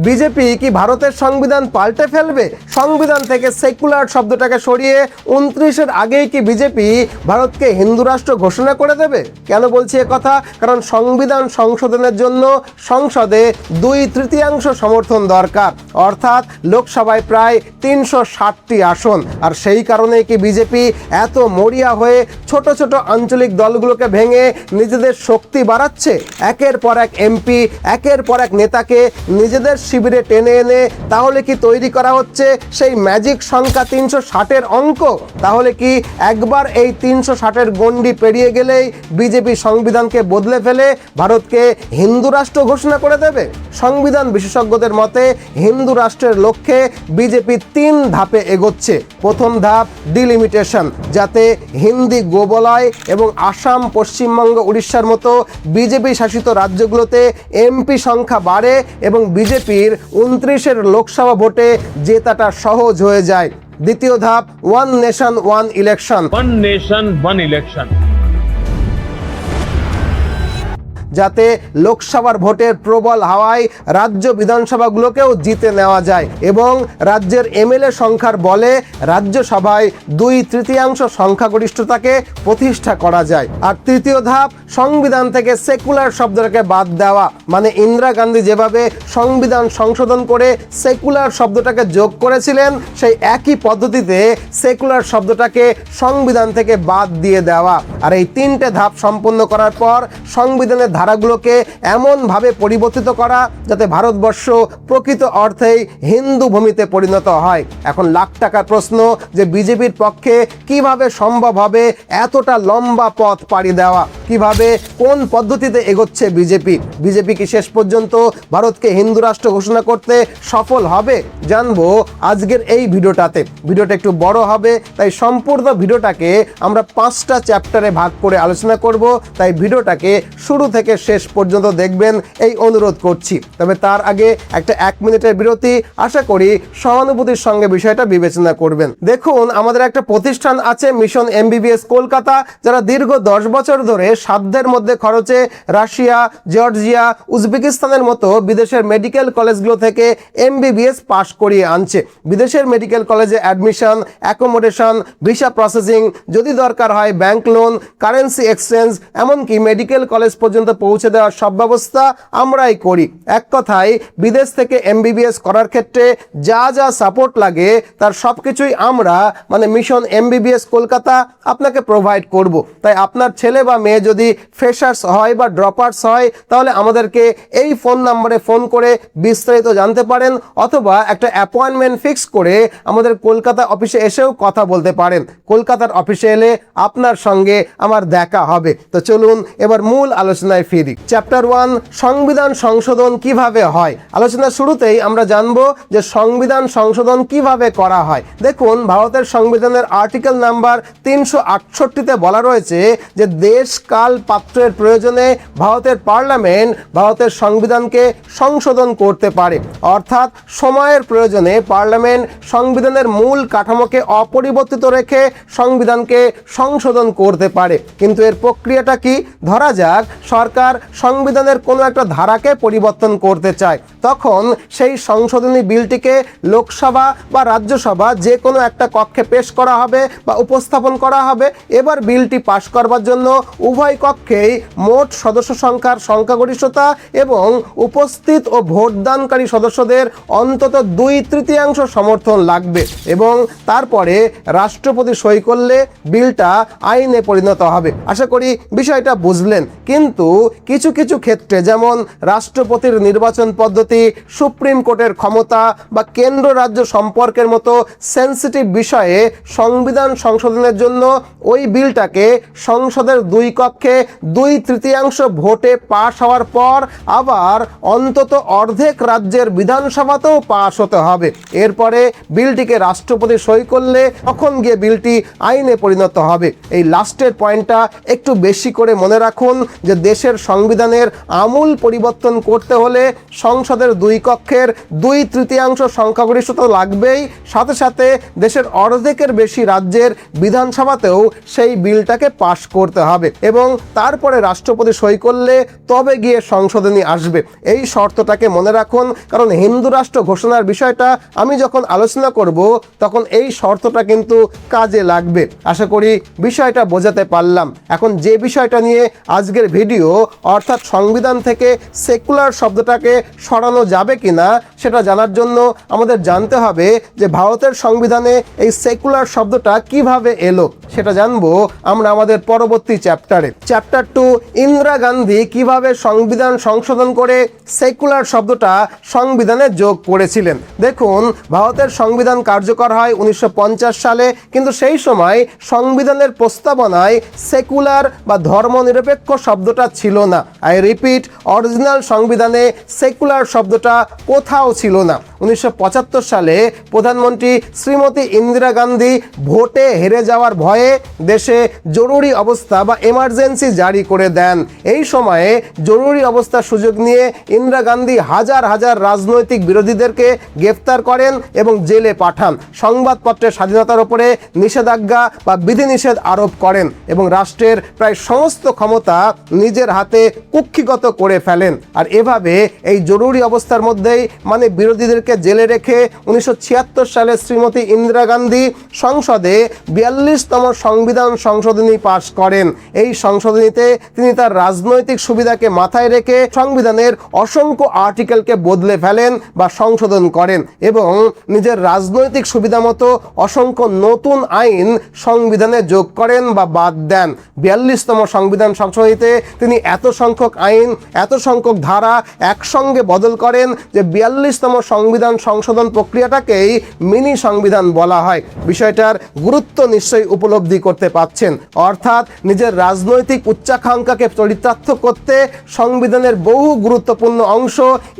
BJP কি ভারতের সংবিধান পাল্টে ফেলবে? সংবিধান থেকে সেকুলার শব্দটাকে সরিয়ে 29-এর আগেই কি বিজেপি ভারতকে হিন্দু রাষ্ট্র ঘোষণা করে দেবে? কেন বলছি কথা? কারণ সংবিধান সংশোধনের জন্য সংসদে 2/3 সমর্থন দরকার, অর্থাৎ লোকসভায় প্রায় 360টি আসন। আর সেই কারণেই কি বিজেপি এত মরিয়া হয়ে ছোট ছোট আঞ্চলিক দলগুলোকে ভেঙে নিজেদের শক্তি বাড়াচ্ছে? একের পর এক এমপি, একের পর এক নেতাকে নিজেদের শিবিরে টেনে এনে তাহলে কি তৈরি করা হচ্ছে সেই ম্যাজিক সংখ্যা 360-এর অঙ্ক? তাহলে কি একবার এই 360-এর গণ্ডি পেরিয়ে গেলেই বিজেপি সংবিধানকে বদলে ফেলে ভারতকে হিন্দু রাষ্ট্র ঘোষণা করে দেবে? সংবিধান বিশেষজ্ঞদের মতে হিন্দু রাষ্ট্রের লক্ষ্যে বিজেপি 3 ধাপে এগোচ্ছে। প্রথম ধাপ ডিলিমিটেশন, যাতে হিন্দি গোবলয় এবং আসাম, পশ্চিমবঙ্গ, উড়িষ্যার মতো বিজেপি শাসিত রাজ্যগুলোতে এমপি সংখ্যা বাড়ে এবং বিজেপির 29-এর লোকসভা ভোটে জেতাটা সহজ হয়ে যায়। দ্বিতীয় ধাপ ওয়ান নেশন ওয়ান ইলেকশন, যাতে লোকসভার ভোটের প্রবল হাওয়ায় রাজ্য বিধানসভাগুলোকেও জিতে নেওয়া যায় এবং রাজ্যের এমএলএ সংখ্যার বলে রাজ্যসভায় 2/3 সংখ্যাগরিষ্ঠতাকে প্রতিষ্ঠা করা যায়। আর তৃতীয় ধাপ সংবিধান থেকে সেকুলার শব্দটাকে বাদ দেওয়া, মানে ইন্দিরা গান্ধী যেভাবে সংবিধান সংশোধন করে সেকুলার শব্দটাকে যোগ করেছিলেন, সেই একই পদ্ধতিতে সেকুলার শব্দটাকে সংবিধান থেকে বাদ দিয়ে দেওয়া। আর এই 3টে ধাপ সম্পন্ন করার পর সংবিধানের ধারাগুলোকে এমনভাবে পরিবর্তিত করা যাতে ভারতবর্ষ প্রকৃত অর্থেই হিন্দু ভূমিতে পরিণত হয়। এখন লাখ টাকার প্রশ্ন যে বিজেপির পক্ষে কিভাবে সম্ভব হবে এতটা লম্বা পথ পাড়ি দেওয়া? কিভাবে, কোন পদ্ধতিতে এগোচ্ছে বিজেপি? বিজেপি কি শেষ পর্যন্ত ভারতকে হিন্দু রাষ্ট্র ঘোষণা করতে সফল হবে? জানবো আজকের এই ভিডিওটাতে। ভিডিওটা একটু বড় হবে, তাই সম্পূর্ণ ভিডিওটাকে আমরা 5টা চ্যাপ্টারে ভাগ করে আলোচনা করব। তাই ভিডিওটাকে শুরু থেকে শেষ পর্যন্ত দেখবেন এই অনুরোধ করছি। তবে তার আগে একটা 1 মিনিটের বিরতি, আশা করি সহানুভূতির সঙ্গে বিষয়টা বিবেচনা করবেন। দেখুন, আমাদের একটা প্রতিষ্ঠান আছে মিশন এমবিবিএস কলকাতা, যারা দীর্ঘ 10 বছর ধরে সাধ্যের মধ্যে খরচে রাশিয়া, জর্জিয়া, উজবেকিস্তানের মতো বিদেশের মেডিকেল কলেজগুলো থেকে এমবিবিএস পাশ করিয়ে আনছে। বিদেশের মেডিকেল কলেজে অ্যাডমিশন, অ্যাকোমোডেশন, ভিসা প্রসেসিং, যদি দরকার হয় ব্যাংক লোন, কারেন্সি এক্সচেঞ্জ, এমনকি মেডিকেল কলেজ পর্যন্ত পৌঁছে দেওয়ার সব ব্যবস্থা আমরাই করি। এক কথায় বিদেশ থেকে এমবিবিএস করার ক্ষেত্রে যা যা সাপোর্ট লাগে তার সব কিছুই আমরা, মানে মিশন এমবিবিএস কলকাতা, আপনাকে প্রোভাইড করব। তাই আপনার ছেলে বা মেয়ে যদি ফ্রেশার্স হয় বা ড্রপার্স হয়, তাহলে আমাদেরকে এই ফোন নাম্বারে ফোন করে বিস্তারিত জানতে পারেন, অথবা একটা অ্যাপয়েন্টমেন্ট ফিক্স করে আমাদের কলকাতা অফিসে এসেও কথা বলতে পারেন। কলকাতার অফিসে এলে আপনার সঙ্গে আমার দেখা হবে। তো চলুন এবার মূল আলোচনায় ফিরি। চ্যাপ্টার 1, সংবিধান সংশোধন কিভাবে হয়। আলোচনার শুরুতেই আমরা জানবো যে সংবিধান সংশোধন কিভাবে করা হয়। দেখুন, ভারতের সংবিধানের আর্টিকেল নাম্বার 368-তে বলা রয়েছে যে দেশ, কাল, পাত্রের প্রয়োজনে ভারতের পার্লামেন্ট ভারতের সংবিধানকে সংশোধন করতে পারে। অর্থাৎ সময়ের প্রয়োজনে পার্লামেন্ট সংবিধানের মূল কাঠামোকে অপরিবর্তিত রেখে সংবিধানকে সংশোধন করতে পারে। কিন্তু এর প্রক্রিয়াটা কি? ধরা যাক সরকার সংবিধানের কোনো একটা ধারাকে পরিবর্তন করতে চায়, তখন সেই সংশোধনী বিলটিকে লোকসভা বা রাজ্যসভা যে কোনো একটা কক্ষে পেশ করা হবে বা উপস্থাপন করা হবে। এবার বিলটি পাশ করবার জন্য উভয় কক্ষেই মোট সদস্য সংখ্যার সংখ্যাগরিষ্ঠতা এবং উপস্থিত ও ভোটদানকারী সদস্যদের অন্তত 2/3 সমর্থন লাগবে এবং তারপরে রাষ্ট্রপতি সই করলে বিলটা আইনে পরিণত হবে। আশা করি বিষয়টা বুঝলেন। কিন্তু কিছু কিছু ক্ষেত্রে, যেমন রাষ্ট্রপতির নির্বাচন পদ্ধতি, সুপ্রিম কোর্টের ক্ষমতা বা কেন্দ্র রাজ্য সম্পর্কের মতো সেন্সিটিভ বিষয়ে সংবিধান সংশোধনের জন্য ওই বিলটাকে সংসদের 2 কক্ষে 2/3 ভোটে পাশ হওয়ার পর আবার অন্তত অর্ধেক রাজ্যের বিধানসভাতেও পাশ হতে হবে। এরপরে বিলটিকে রাষ্ট্রপতি সই করলে তখন গিয়ে বিলটি আইনে পরিণত হবে। এই লাস্টের পয়েন্টটা একটু বেশি করে মনে রাখুন যে দেশের দেশের সংবিধানের আমূল পরিবর্তন করতে হলে সংসদের দুই কক্ষের 2/3 সংখ্যাগরিষ্ঠতা লাগবেই, সাথে সাথে দেশের অর্ধেকের বেশি রাজ্যের বিধানসভাতেও সেই বিলটাকে পাশ করতে হবে এবং তারপরে রাষ্ট্রপতি সই করলে তবে গিয়ে সংশোধনী আসবে। এই শর্তটাকে মনে রাখুন, কারণ হিন্দু রাষ্ট্র ঘোষণার বিষয়টা আমি যখন আলোচনা করব তখন এই শর্তটা কিন্তু কাজে লাগবে। আশা করি বিষয়টা বোঝাতে পারলাম। এখন যে বিষয়টা নিয়ে আজকের ভিডিও, অর্থাৎ সংবিধান থেকে সেকুলার শব্দটাকে সরানো যাবে কিনা সেটা জানার জন্য আমাদের জানতে হবে যে ভারতের সংবিধানে এই সেকুলার শব্দটা কিভাবে এলো। সেটা জানবো আমরা আমাদের পরবর্তী চ্যাপ্টারে। চ্যাপ্টার 2, ইন্দিরা গান্ধী কিভাবে সংবিধান সংশোধন করে সেকুলার শব্দটা সংবিধানে যোগ করেছিলেন। দেখুন, ভারতের সংবিধান কার্যকর হয় 1950 সালে, কিন্তু সেই সময় সংবিধানের প্রস্তাবনায় সেকুলার বা ধর্মনিরপেক্ষ শব্দটা ছিল না। আই রিপিট, অরিজিনাল সংবিধানে সেকুলার শব্দটা কোথাও ছিল না। 1975 সালে প্রধানমন্ত্রী শ্রীমতী ইন্দিরা গান্ধী ভোটে হেরে যাওয়ার ভয়ে দেশে জরুরি অবস্থা বা এমার্জেন্সি জারি করে দেন। এই সময়ে জরুরি অবস্থার সুযোগ নিয়ে ইন্দিরা গান্ধী হাজার হাজার রাজনৈতিক বিরোধীদেরকে গ্রেফতার করেন এবং জেলে পাঠান। সংবাদপত্রের স্বাধীনতার উপরে নিষেধাজ্ঞা বা বিধিনিষেধ আরোপ করেন এবং রাষ্ট্রের প্রায় সমস্ত ক্ষমতা নিজের হাতে কুক্ষিগত করে ফেলেন। আর এভাবে এই জরুরি অবস্থার মধ্যেই মানে বিরোধীদেরকে জেলে রেখে 1976 সালে শ্রীমতী ইন্দিরা গান্ধী সংসদে 42তম সংবিধান সংশোধনী পাশ করেন। এই সংশোধনীতে তিনি তার রাজনৈতিক সুবিধাকে মাথায় রেখে সংবিধানের অসংখ্য আর্টিকেলকে বদলে ফেলেন বা সংশোধন করেন এবং নিজের রাজনৈতিক সুবিধা মতো অসংখ্য নতুন আইন সংবিধানে যোগ করেন বা বাদ দেন। 42তম সংবিধান সংশোধনীতে তিনি এত সংখ্যক আইন, এত সংখ্যক ধারা একসঙ্গে বদল করেন যে 42তম সংবিধান সংশোধন প্রক্রিয়াটাকেই মিনি সংবিধান বলা হয়। বিষয়টার গুরুত্ব নিশ্চয়ই উপলব্ধি করতে পাচ্ছেন। অর্থাৎ নিজের রাজনৈতিক উচ্চাকাঙ্ক্ষাকে চরিতার্থ করতে সংবিধানের বহু গুরুত্বপূর্ণ অংশ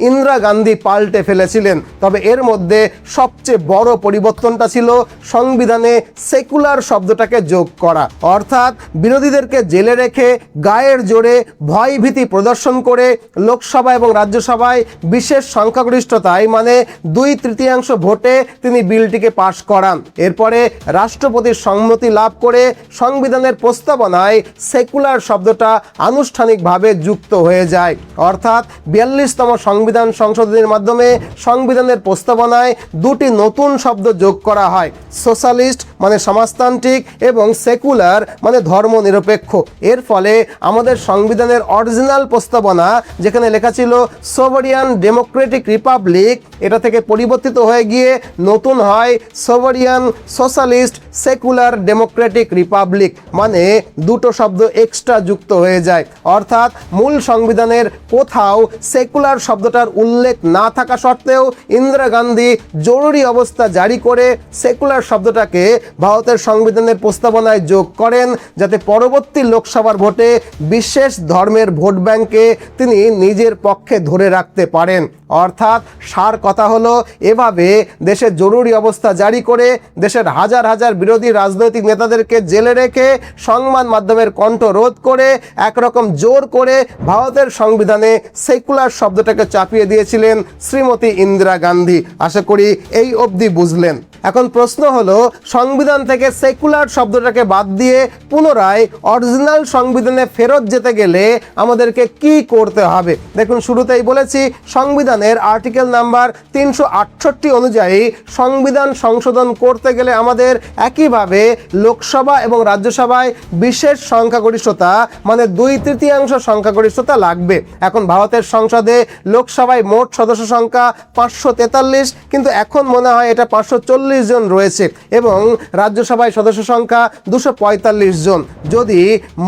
ইন্দিরা গান্ধী পাল্টে ফেলেছিলেন। তবে এর মধ্যে সবচেয়ে বড় পরিবর্তনটা ছিল সংবিধানে সেকুলার শব্দটাকে যোগ করা। অর্থাৎ বিরোধীদেরকে জেলে রেখে গায়ের জোরে ভয়ভীতি প্রদর্শন করে লোকসভা এবং রাজ্যসভায় বিশেষ সংখ্যাগরিষ্ঠতায় মানে 2/3 ভোটে তিনি বিলটিকে পাশ করান। এরপরে রাষ্ট্রপতির সম্মতি লাভ করে সংবিধানের প্রস্তাবনায় সেকুলার শব্দটা আনুষ্ঠানিকভাবে যুক্ত হয়ে যায়। অর্থাৎ 42তম সংবিধান সংশোধনীর মাধ্যমে সংবিধানের প্রস্তাবনায় দুটি নতুন শব্দ যোগ করা হয়, সোশ্যালিস্ট মানে সমাজতান্ত্রিক এবং সেকুলার মানে ধর্মনিরপেক্ষ। এর ফলে আমাদের সংবিধানের অরিজিনাল প্রস্তাবনা যেখানে লেখা ছিল সোভারিয়ান ডেমোক্রেটিক রিপাবলিক, এটা থেকে পরিবর্তিত হয়ে গিয়ে নতুন হয় সোভারিয়ান সোশ্যালিস্ট সেকুলার ডেমোক্রেটিক রিপাবলিক, মানে দুটো শব্দ এক্সট্রা যুক্ত হয়ে যায়। অর্থাৎ মূল সংবিধানের কোথাও সেকুলার শব্দটার উল্লেখ না থাকা সত্ত্বেও ইন্দিরা গান্ধী জরুরি অবস্থা জারি করে সেকুলার শব্দটাকে ভারতের সংবিধানের প্রস্তাবনায় যোগ করেন, যাতে পরবর্তী লোকসভার ভোটে বিশেষ ধর্মের ভোট ব্যাংকে তিনি নিজের পক্ষে ধরে রাখতে পারেন। অর্থাৎ সার কথা হলো, এভাবে দেশে জরুরি অবস্থা জারি করে দেশের হাজার হাজার বিরোধী রাজনৈতিক নেতাদেরকে জেলে রেখে সংবাদ মাধ্যমের কণ্ঠ রোধ করে একরকম জোর করে ভারতের সংবিধানে সেকুলার শব্দটাকে চাপিয়ে দিয়েছিলেন শ্রীমতী ইন্দিরা গান্ধী। আশা করি এই অবধি বুঝলেন। এখন প্রশ্ন হলো, সংবিধান থেকে সেকুলার শব্দটাকে বাদ দিয়ে পুনরায় অরিজিনাল সংবিধানে ফেরত যেতে গেলে আমাদেরকে কি করতে হবে। দেখুন, শুরুতেই বলেছি সংবিধানের আর্টিকেল নাম্বার 368 অনুযায়ী সংবিধান সংশোধন করতে গেলে আমাদের একইভাবে লোকসভা এবং রাজ্যসভায় বিশেষ সংখ্যাগরিষ্ঠতা মানে 2/3 সংখ্যাগরিষ্ঠতা লাগবে। এখন ভারতের সংসদে লোকসভায় মোট সদস্য সংখ্যা 543, কিন্তু এখন মনে হয় এটা 540 জন রয়েছে এবং রাজ্যসভায় সদস্য সংখ্যা 245 জন। যদি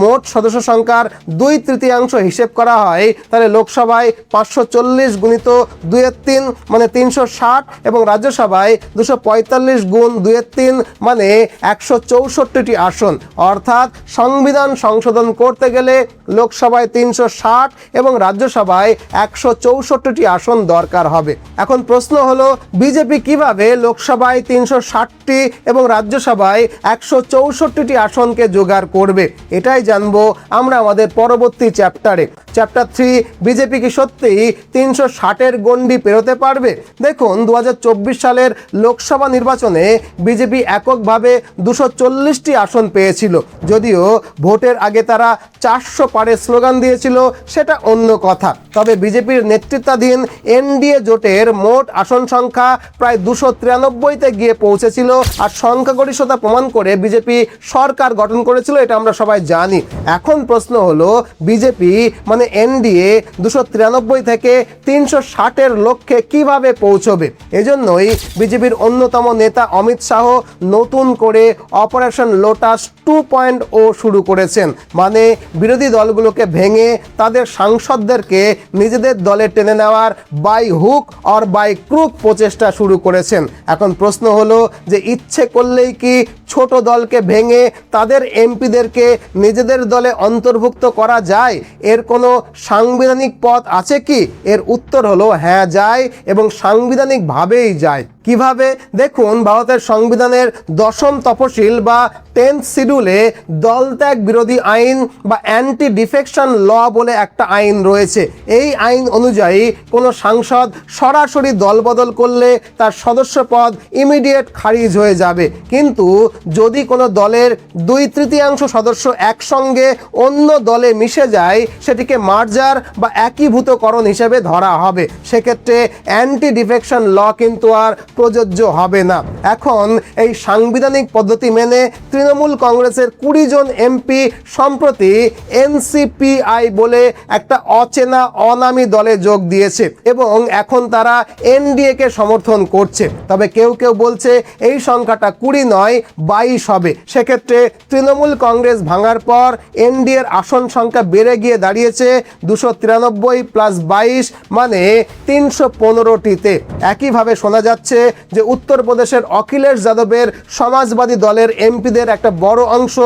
মোট সদস্য সংখ্যার 2/3 হিসেব করা হয় তাহলে লোকসভায় 540 গুণিত 2/3 মানে 360 এবং রাজ্যসভায় 245 গুণ 2-3 মানে 164টি আসন। অর্থাৎ সংবিধান সংশোধন করতে গেলে লোকসভায় 360 এবং রাজ্যসভায় 164টি আসন দরকার হবে। এখন প্রশ্ন হলো বিজেপি কিভাবে লোকসভায় 360টি এবং রাজ্যসভায় 164টি আসনকে জোগাড় করবে, এটাই জানবো আমরা আমাদের পরবর্তী চ্যাপ্টারে। চ্যাপ্টার 3, বিজেপি কি সত্যিই 360-এর গণ্ডি পেরোতে পারবে? দেখুন 2024 সালের লোকসভা নির্বাচনে বিজেপি এককভাবে 240টি আসন পেয়েছিল। যদিও ভোটের আগে তারা 400 পারে স্লোগান দিয়েছিল, সেটা অন্য কথা। তবে বিজেপির নেতৃত্বাধীন এনডিএ জোটের মোট আসন সংখ্যা প্রায় 293-তে গিয়ে পৌঁছেছিল। আর সংখ্যাগরিষ্ঠতা প্রমাণ করে বিজেপি সরকার গঠন করেছিল, এটা আমরা সবাই জানি। এখন প্রশ্ন হলো বিজেপি মানে এনডিএ 293 থেকে 360-এর লক্ষ্যে কিভাবে পৌঁছবে। এজন্যই বিজেপির অন্যতম নেতা অমিত শাহ নতুন করে অপারেশন লোটাস 2.0 শুরু করেছেন। মানে বিরোধী দলগুলোকে ভেঙে তাদের সাংসদদেরকে নিজেদের দলে টেনে নেওয়ার by hook or by crook প্রচেষ্টা শুরু করেছেন। এখন প্রশ্ন হলো যে ইচ্ছে করলেই কি ছোট দলকে ভেঙে তাদের এমপিদেরকে নিজেদের দলে অন্তর্ভুক্ত করা যায়? এর কোনো সাংবিধানিক পথ আছে কি? এর উত্তর হলো হ্যাঁ, যায়, এবং সাংবিধানিকভাবেই যায়। কিভাবে? দেখুন ভারতের সংবিধানের 10ম তফসিল বা 10th শিডিউলে দলত্যাগ বিরোধী আইন বা অ্যান্টি ডিফেকশন ল বলে একটা আইন রয়েছে। এই আইন অনুযায়ী কোনো সাংসদ সরাসরি দলবদল করলে তার সদস্য পদ ইমিডিয়েট খারিজ হয়ে যাবে। কিন্তু যদি কোনো দলের 2/3 সদস্য একসঙ্গে অন্য দলে মিশে যায়, সেটিকে মার্জার বা একীভূতকরণ হিসেবে ধরা হবে। সেক্ষেত্রে অ্যান্টি ডিফেকশন ল কিন্তু আর প্রযোজ্য হবে না। এখন এই সাংবিধানিক পদ্ধতি মেনে তৃণমূল কংগ্রেসের 20 জন এমপি সম্প্রতি এনসিপিআই বলে একটা অচেনা অনামী দলে যোগ দিয়েছে এবং এখন তারা এনডিএ কে সমর্থন করছে। তবে কেউ কেউ বলছে এই সংখ্যাটা 20 নয় 22 হবে। সেক্ষেত্রে তৃণমূল কংগ্রেস ভাঙার পর এনডিএর আসন সংখ্যা বেড়ে গিয়ে দাঁড়িয়েছে 293 + 22 মানে 315টিতে। একইভাবে শোনা যাচ্ছে যে উত্তরপ্রদেশের অখিলেশ যাদবের সমাজবাদী দলের এমপিদের একটা বড় অংশ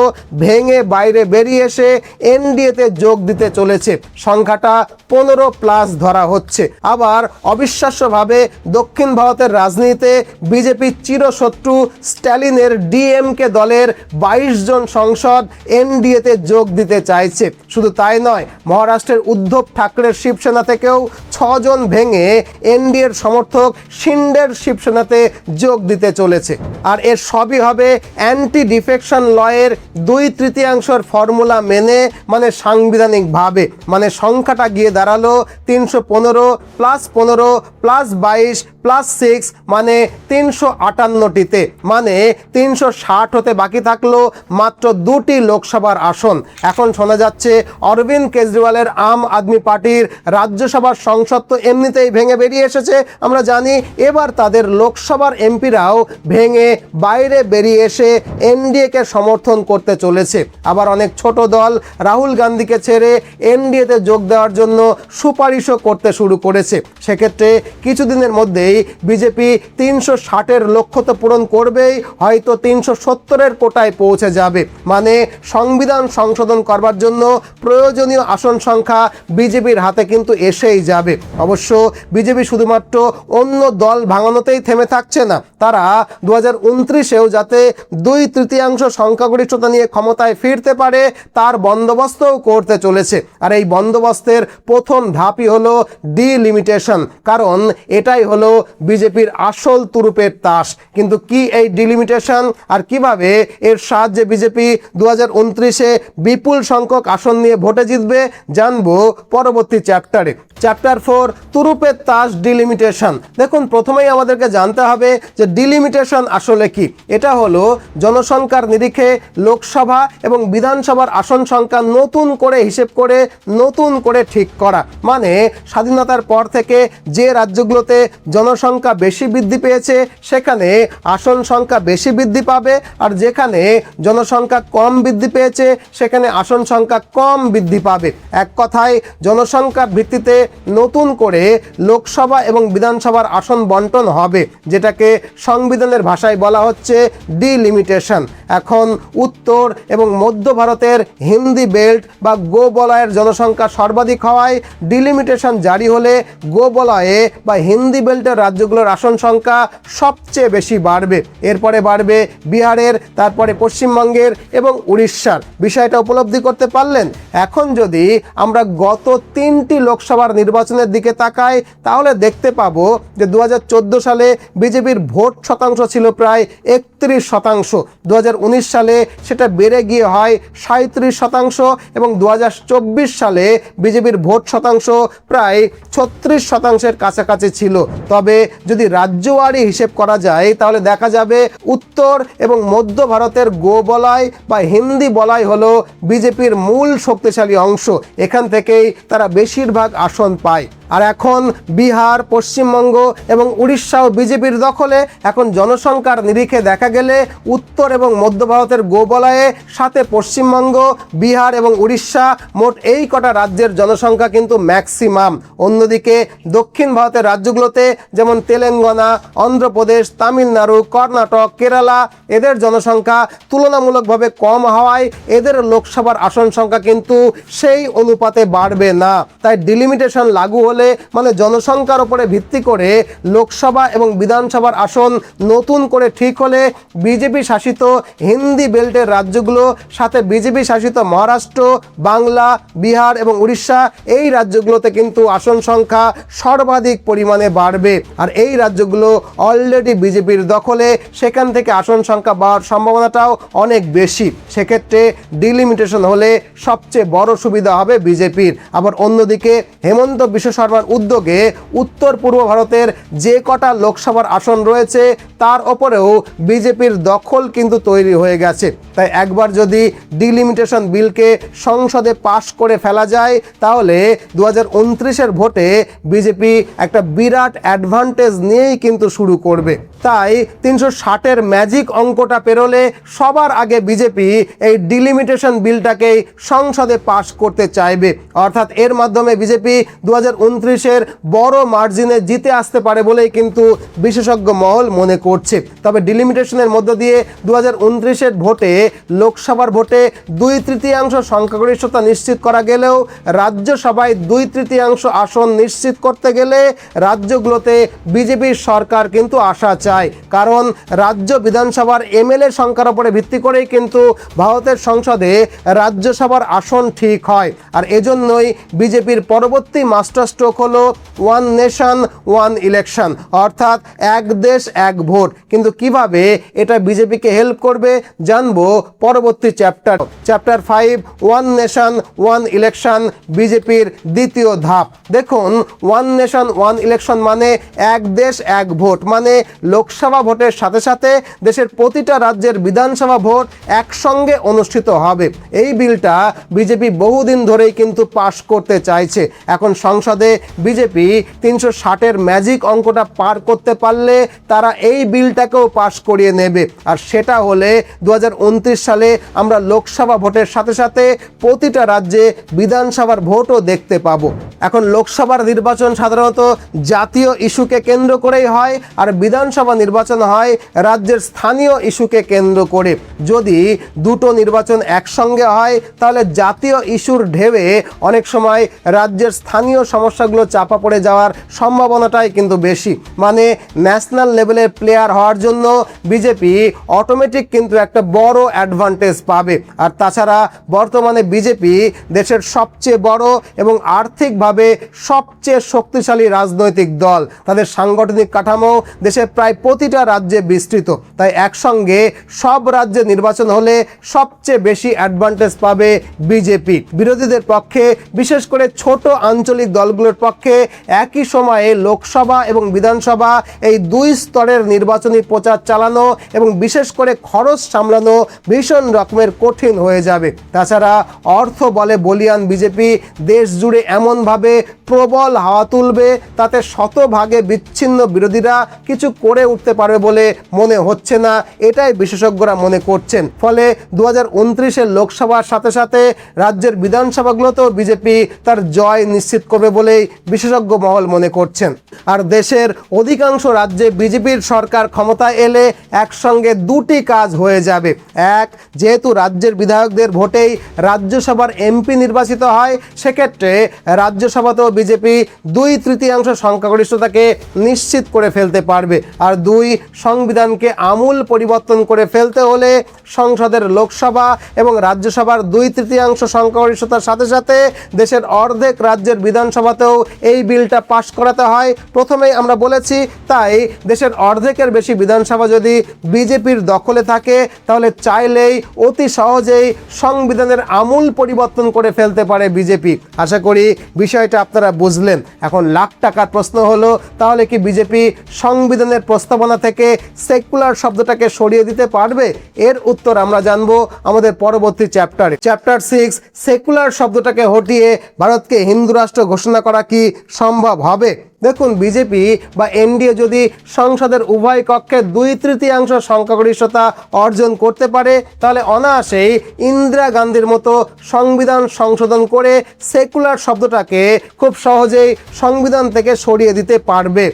ভেঙে বাইরে বেরিয়ে এসে এনডিএতে যোগ দিতে চলেছে। সংখ্যাটা 15+ ধরা হচ্ছে। আবার অবিশ্বাস্যভাবে দক্ষিণ ভারতের রাজনীতিতে বিজেপির চিরশত্রু স্ট্যালিনের ডিএমকে দলের 22 জন সংসদ এনডিএতে যোগ দিতে চাইছে। শুধু তাই নয়, মহারাষ্ট্রের উদ্ধব ঠাকরের শিবসেনা থেকেও 6 জন ভেঙে এনডিএর সমর্থক শিন্ডের শিবসেনাতে যোগ দিতে চলেছে। আর এর সবই হবে অ্যান্টি ডিফেকশন লয়ের 2/3 ফর্মুলা মেনে, মানে সাংবিধানিকভাবে। মানে সংখ্যাটা গিয়ে দাঁড়ালো 315 + 15 + 22 + 6 মানে 358টিতে। মানে 360 হতে বাকি থাকলো মাত্র 2টি লোকসভার আসন। এখন শোনা যাচ্ছে অরবিন্দ কেজরিওয়ালের আম আদমি পার্টির রাজ্যসভার সংসদ তো এমনিতেই ভেঙে বেরিয়ে এসেছে, আমরা জানি। এবার তাদের লোকসভার এমপিরাও ভেঙে বাইরে বেরিয়ে এসে এনডিএকে সমর্থন করতে চলেছে। আবার অনেক ছোট দল রাহুল গান্ধীকে ছেড়ে এনডিএতে যোগ দেওয়ার জন্য সুপারিশও করতে শুরু করেছে। সেক্ষেত্রে কিছুদিনের মধ্যেই বিজেপি 360-এর লক্ষ্য তো পূরণ করবেই, হয়তো 370-এর কোটায় পৌঁছে যাবে। মানে সংবিধান সংশোধন করবার জন্য প্রয়োজনীয় আসন সংখ্যা বিজেপির হাতে কিন্তু এসেই যাবে। অবশ্য বিজেপি শুধুমাত্র অন্য দল ভাঙানোতেই থেমে থাকছে না, তারা 2029-এও যাতে 2/3 সংখ্যাগরিষ্ঠতা নিয়ে ক্ষমতায় ফিরতে পারে তার বন্দোবস্তও করতে চলেছে। আর এই বন্দোবস্তের প্রথম ধাপই হলো ডিলিমিটেশন, কারণ এটাই হলো বিজেপির আসল তুরুপের তাস। কিন্তু কি এই ডিলিমিটেশন আর কিভাবে এর সাহায্যে বিজেপি 2029-এ বিপুল সংখ্যক আসন নিয়ে ভোটে জিতবে জানবো পরবর্তী চ্যাপ্টারে। চ্যাপ্টার 4, তুরুপের তাস ডিলিমিটেশন। দেখুন প্রথমেই আমাদেরকে জানতে হবে যে ডিলিমিটেশন আসলে কি। এটা হলো জনসংখ্যার নিরিখে লোকসভা এবং বিধানসভার আসন সংখ্যা নতুন করে হিসেব করে নতুন করে ঠিক করা। মানে স্বাধীনতার পর থেকে যে রাজ্যগুলোতে জনসংখ্যা বেশি বৃদ্ধি পেয়েছে সেখানে আসন সংখ্যা বেশি বৃদ্ধি পাবে, আর যেখানে জনসংখ্যা কম বৃদ্ধি পেয়েছে সেখানে আসন সংখ্যা কম বৃদ্ধি পাবে। এক কথায় জনসংখ্যার ভিত্তিতে নতুন করে লোকসভা এবং বিধানসভার আসন বন্টন হবে, যেটাকে সংবিধানের ভাষায় বলা হচ্ছে ডিলিমিটেশন। এখন উত্তর এবং মধ্য ভারতের হিন্দি বেল্ট বা গো বলয়ের জনসংখ্যা সর্বাধিক হওয়ায় ডিলিমিটেশন জারি হলে গো বলয়ে বা হিন্দি বেল্টের রাজ্যগুলোর আসন সংখ্যা সবচেয়ে বেশি বাড়বে। এরপরে বাড়বে বিহারের, তারপরে পশ্চিমবঙ্গের এবং উড়িষ্যার। বিষয়টা উপলব্ধি করতে পারলেন? এখন যদি আমরা গত 3টি লোকসভার নির্বাচনের দিকে তাকাই তাহলে দেখতে পাবো যে 2014 সালে বিজেপির ভোট শতাংশ ছিল প্রায় 31%। 2019 সালে সেটা বেড়ে গিয়ে হয় 37% এবং 2024 সালে বিজেপির ভোট শতাংশ প্রায় 36%-এর কাছাকাছি ছিল। তবে যদি রাজ্যওয়ারি হিসেব করা যায় তাহলে দেখা যাবে উত্তর এবং মধ্য ভারতের গো বলয় বা হিন্দি বলয় হলো বিজেপির মূল শক্তিশালী অংশ। এখান থেকেই তারা বেশিরভাগ আসন পায়। আর এখন বিহার, পশ্চিমবঙ্গ এবং উড়িষ্যাও বিজেপির দখলে। এখন জনসংখ্যার নিরিখে দেখা গেলে উত্তর এবং মধ্য ভারতের গো বলয়ে সাথে পশ্চিমবঙ্গ, বিহার এবং উড়িষ্যা, মোট এই কটা রাজ্যের জনসংখ্যা কিন্তু ম্যাক্সিমাম। অন্যদিকে দক্ষিণ ভারতের রাজ্যগুলোতে যেমন তেলেঙ্গানা, অন্ধ্রপ্রদেশ, তামিলনাড়ু, কর্ণাটক, কেরালা, এদের জনসংখ্যা তুলনামূলকভাবে কম হওয়ায় এদের লোকসভার আসন সংখ্যা কিন্তু সেই অনুপাতে বাড়বে না। তাই ডিলিমিটেশন লাগু হলে মানে জনসংখ্যার উপরে ভিত্তি করে লোকসভা এবং বিধানসভার আসন নতুন করে ঠিক হলে বিজেপি শাসিত হিন্দি বেল্টের রাজ্যগুলো সাথে বিজেপি শাসিত মহারাষ্ট্র, বাংলা, বিহার এবং উড়িষ্যা, এই রাজ্যগুলোতে কিন্তু আসন সংখ্যা সর্বাধিক পরিমাণে বাড়বে। আর এই রাজ্যগুলো অলরেডি বিজেপির দখলে, সেখান থেকে আসন সংখ্যা বাড়ার সম্ভাবনাটাও অনেক বেশি। সেক্ষেত্রে ডিলিমিটেশন হলে সবচেয়ে বড় সুবিধা হবে বিজেপির। আবার অন্যদিকে হেমন্ত বিশ্ব শর্মার উদ্যোগে উত্তর পূর্ব ভারতের যে কটা লোকসভার আসন রয়েছে তার ওপরেও বিজেপির দখল কিন্তু তৈরি হয়ে গেছে। তাই একবার যদি ডিলিমিটেশন বিলকে সংসদে পাশ করে ফেলা যায় তাহলে 2029-এর ভোটে বিজেপি একটা বিরাট অ্যাডভান্টেজ নিয়েই কিন্তু শুরু করবে। তাই 360-এর ম্যাজিক অঙ্কটা পেরোলে সবার আগে বিজেপি এই ডিলিমিটেশন বিলটাকেই সংসদে পাশ করতে চাইবে। অর্থাৎ এর মাধ্যমে বিজেপি 2029-এর বড় মার্জিনে জিতে আসতে পারে বলেই কিন্তু বিশেষজ্ঞ মহল মনে করছে। তবে ডিলিমিটেশনের মধ্য দিয়ে 2029-এর ভোটে, লোকসভার ভোটে 2/3 সংখ্যাগরিষ্ঠতা নিশ্চিত করা গেলেও রাজ্যসভায় 2/3 আসন নিশ্চিত করতে গেলে রাজ্যগুলোতে বিজেপির সরকার কিন্তু আসা চায়। কারণ রাজ্য বিধানসভার এমএলএ সংখ্যার উপরে ভিত্তি করেই কিন্তু ভারতের সংসদে রাজ্যসভার আসন ঠিক হয়। আর এজন্যই বিজেপির পরবর্তী মাস্টার স্ট্রোক হলো ওয়ান নেশন ওয়ান ইলেকশন, অর্থাৎ এক দেশ এক ভোট। কিন্তু কিভাবে এটা বিজেপিকে হেল্প করবে জানবো পরবর্তী chapter 5 one nation one election, বিজেপির দ্বিতীয় ধাপ। দেখুন, ওয়ান নেশন ওয়ান ইলেকশন মানে এক দেশ এক ভোট, মানে লোকসভা ভোটের সাথে সাথে দেশের প্রতিটা রাজ্যের বিধানসভা ভোট একসঙ্গে অনুষ্ঠিত হবে। এই বিলটা বিজেপি বহুদিন ধরেই কিন্তু পাশ করতে চাইছে। এখন সংসদে বিজেপি 360-এর ম্যাজিক অঙ্কটা পার করতে পারলে তারা এই বিলটাকেও পাশ করিয়ে নেবে। আর সেটা হলে 2029 সালে আমরা লোকসভা ভোটের সাথে সাথে প্রতিটা রাজ্যে বিধানসভার ভোটও দেখতে পাবো। এখন লোকসভার নির্বাচন সাধারণত জাতীয় ইস্যুকে কেন্দ্র করেই হয়, আর বিধানসভা নির্বাচন হয় রাজ্যের স্থানীয় ইস্যুকে কেন্দ্র করে। যদি দুটো নির্বাচন একসঙ্গে হয় তাহলে জাতীয় ইস্যুর ঢেউয়ে অনেক সময় রাজ্যের স্থানীয় সমস্যাগুলো চাপা পড়ে যাওয়ার সম্ভাবনাটাই কিন্তু বেশি। মানে ন্যাশনাল লেভেলের প্লেয়ার হওয়ার জন্য বিজেপি অটোমেটিক কিন্তু একটা বড় অ্যাডভান্টেজ পাবে। আর তাছাড়া বর্তমানে বিজেপি দেশের সবচেয়ে বড় এবং আর্থিকভাবে সবচেয়ে শক্তিশালী রাজনৈতিক দল। তাদের সাংগঠনিক কাঠামো দেশের প্রায় প্রতিটা রাজ্যে বিস্তৃত। তাই একসঙ্গে সব রাজ্যে নির্বাচন হলে সবচেয়ে বেশি অ্যাডভান্টেজ পাবে বিজেপি। বিরোধীদের পক্ষে, বিশেষ করে ছোট আঞ্চলিক দলগুলোর পক্ষে একই সময়ে লোকসভা এবং বিধানসভা এই দুই স্তরের নির্বাচনী প্রচার চালানো এবং বিশেষ করে খরচ সামলানো ভীষণ রকমের কঠিন হয়ে যাবে। তাছাড়া অর্থ বলে বলিয়ান বিজেপি দেশ জুড়ে এমনভাবে প্রবল হাওয়া তুলবে, তাতে শতভাগে বিচ্ছিন্ন বিরোধীরা কিছু করে উঠতে পারবে বলে মনে হচ্ছে না, এটাই বিশেষজ্ঞরা মনে করছেন। ফলে 2029-এর লোকসভার সাথে সাথে রাজ্যের বিধানসভাগুলোতেও বিজেপি তার জয় নিশ্চিত করবে বলেই বিশেষজ্ঞ মহল মনে করছেন। আর দেশের অধিকাংশ রাজ্যে বিজেপির সরকার ক্ষমতায় এলে একসঙ্গে দুটি কাজ হয়ে যাবে। এক, যেহেতু রাজ্যের বিধায়কদের ভোটেই রাজ্যসভার এমপি নির্বাচিত হয়, সেক্ষেত্রে রাজ্যসভাতেও বিজেপি 2/3 সংখ্যাগরিষ্ঠতাকে নিশ্চিত করে ফেলতে পারবে। আর দুই, সংবিধানকে আমূল পরিবর্তন করে ফেলতে হলে সংসদের লোকসভা এবং রাজ্যসভার 2/3 সংখ্যাগরিষ্ঠতার সাথে সাথে দেশের অর্ধেক রাজ্যের বিধানসভাতেও এই বিলটা পাশ করাতে হয়। প্রথমেই আমরা বলেছি, তাই দেশের অর্ধেকের বেশি বিধানসভা যদি বিজেপির দখলে থাকে তাহলে চাইলেই অতি সহজেই সংবিধানের আমূল পরিবর্তন করে ফেলতে পারে বিজেপি। আশা করি বিষয়টা আপনারা বুঝলেন। এখন লাখ টাকার প্রশ্ন হলো, তাহলে কি বিজেপি সংবিধানের প্রস্তাবনা থেকে সেকুলার শব্দটাকে সরিয়ে দিতে পারবে? এর উত্তর আমরা জানবো আমাদের পরবর্তী চ্যাপ্টারে। চ্যাপ্টার 6, সেকুলার শব্দটাকে হটিয়ে ভারতকে হিন্দু রাষ্ট্র ঘোষণা করা কি সম্ভব হবে? দেখুন, বিজেপি বা এনডিএ যদি সংসদের উভয় কক্ষে 2/3 সংখ্যাগরিষ্ঠতা অর্জন করতে পারে তাহলে অনায়াসেই ইন্দিরা গান্ধীর মতো সংবিধান সংশোধন করে সেকুলার শব্দটাকে খুব সহজেই সংবিধান থেকে সরিয়ে দিতে পারবে।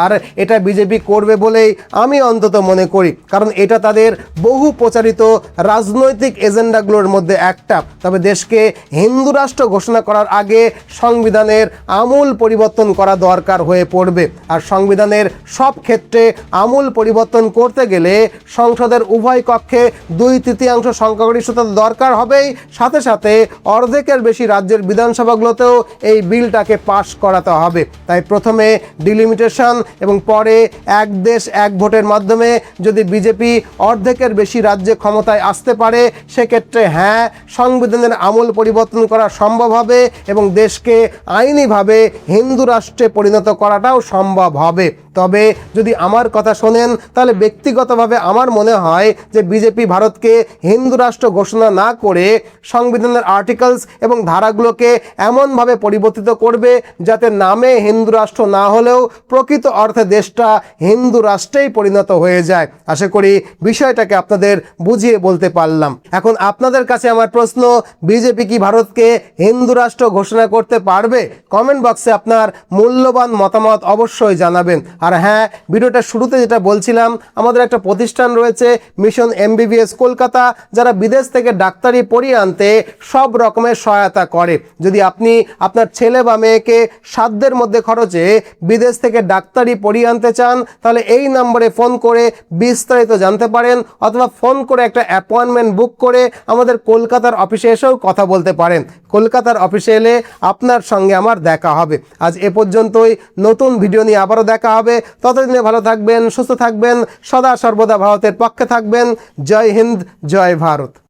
আর এটা বিজেপি করবে বলেই আমি অন্তত মনে করি, কারণ এটা তাদের বহু প্রচারিত রাজনৈতিক এজেন্ডাগুলোর মধ্যে একটা। তবে দেশকে হিন্দু রাষ্ট্র ঘোষণা করার আগে সংবিধানের আমূল পরিবর্তন করা দরকার হয়ে পড়বে। আর সংবিধানের সব ক্ষেত্রে আমূল পরিবর্তন করতে গেলে সংসদের উভয় কক্ষে 2/3 সংখ্যাগরিষ্ঠতা দরকার হবেই, সাথে সাথে অর্ধেকের বেশি রাজ্যের বিধানসভাগুলোতেও এই বিলটাকে পাশ করাতে হবে। তাই প্রথমে ডিলিমিটেশন এবং পরে এক দেশ এক ভোটের মাধ্যমে যদি বিজেপি অর্ধেকের বেশি রাজ্যে ক্ষমতায় আসতে পারে, সেক্ষেত্রে হ্যাঁ, সংবিধানের আমূল পরিবর্তন করা সম্ভব হবে এবং দেশকে আইনিভাবে হিন্দু রাষ্ট্রে পরিণত করাটাও সম্ভব হবে। তবে যদি আমার কথা শোনেন তাহলে ব্যক্তিগতভাবে আমার মনে হয় যে বিজেপি ভারতকে হিন্দু রাষ্ট্র ঘোষণা না করে সংবিধানের আর্টিকেলস এবং ধারাগুলোকে এমনভাবে পরিবর্তিত করবে যাতে নামে হিন্দু রাষ্ট্র না হলেও প্রকৃত অর্থে দেশটা হিন্দু রাষ্ট্রেই পরিণত হয়ে যায়। আশা করি বিষয়টাকে আপনাদের বুঝিয়ে বলতে পারলাম। এখন আপনাদের কাছে আমার প্রশ্ন, বিজেপি কি ভারতকে হিন্দু রাষ্ট্র ঘোষণা করতে পারবে? কমেন্ট বক্সে আপনার মূল্যবান মতামত অবশ্যই জানাবেন। আর হ্যাঁ, ভিডিওটা শুরুতে যেটা বলছিলাম, আমাদের একটা প্রতিষ্ঠান রয়েছে মিশন MBBS কলকাতা, যারা বিদেশ থেকে ডাক্তারি পড়িয়ে আনতে সব রকমের সহায়তা করে। যদি আপনি আপনার ছেলে বা মেয়েকে সাধ্যের মধ্যে খরচে বিদেশ থেকে ডাক্তারি পড়িয়ে আনতে চান তাহলে এই নম্বরে ফোন করে বিস্তারিত জানতে পারেন, অথবা ফোন করে একটা অ্যাপয়েন্টমেন্ট বুক করে আমাদের কলকাতার অফিসে এসেও কথা বলতে পারেন। কলকাতার অফিসে এলে আপনার সঙ্গে আমার দেখা হবে। আজ এ পর্যন্তই, নতুন ভিডিও নিয়ে আবারও দেখা হবে। ততদিনে ভালো থাকবেন, সুস্থ থাকবেন, সদা সর্বদা ভারতের পক্ষে থাকবেন। জয় হিন্দ, জয় ভারত।